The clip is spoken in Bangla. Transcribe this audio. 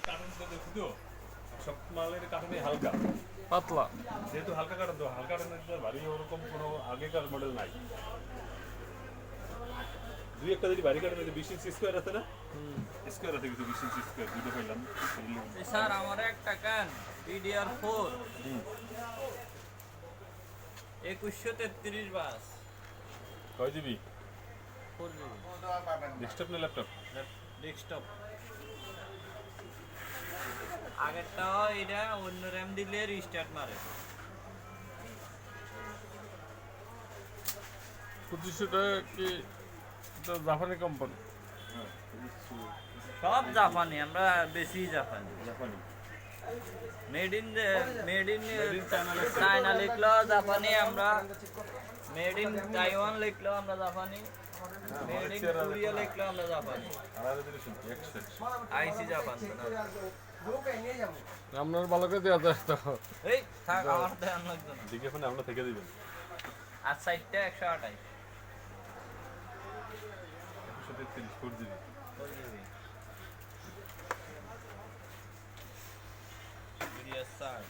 কার্টুন দেখি তো সব মালের কার্টুনই হালকা পাতলা। যেহেতু হালকা কার্টুন তো হালকা কার্টুনের ভারী ওরকম কোনো আগেকার মডেল নাই। দুই একটা যদি ভারী কার্টুন 20 ইঞ্চি স্কোয়ার আছে না, স্কোয়ার আছে কিছু 20 ইঞ্চি স্কোয়ার দুটো পাইলাম। স্যার আমার একটা ক্যান DDR4 2133 বাস কয় জিবি 4GB ডেস্কটপ না ল্যাপটপ? ডেস্কটপ। আগেরটা এটা অন্য র্যাম দিলে রিস্টার্ট মারে। 2500 টাকা কি এটা জাপানি কোম্পানি? সব জাপানি, আমরা বেশি জাপানি। জাপানি মেড ইন চায়না লিখলেও জাপানি, আমরা মেড ইন তাইওয়ান লিখলেও আমরা জাপানি, মেড ইন কোরিয়া লিখলেও আমরা জাপানি। আলাদা জিনিস শুনছি একসাথে। আইসি জাপান। আপনার ভালো করে দেওয়া যায় তো। এই থাক, আমার ধ্যান লাগবে না। দেখে ফোনে আমরা থেকে দিবেন আর সাইডটা 128 133 4 জিবি। DDR4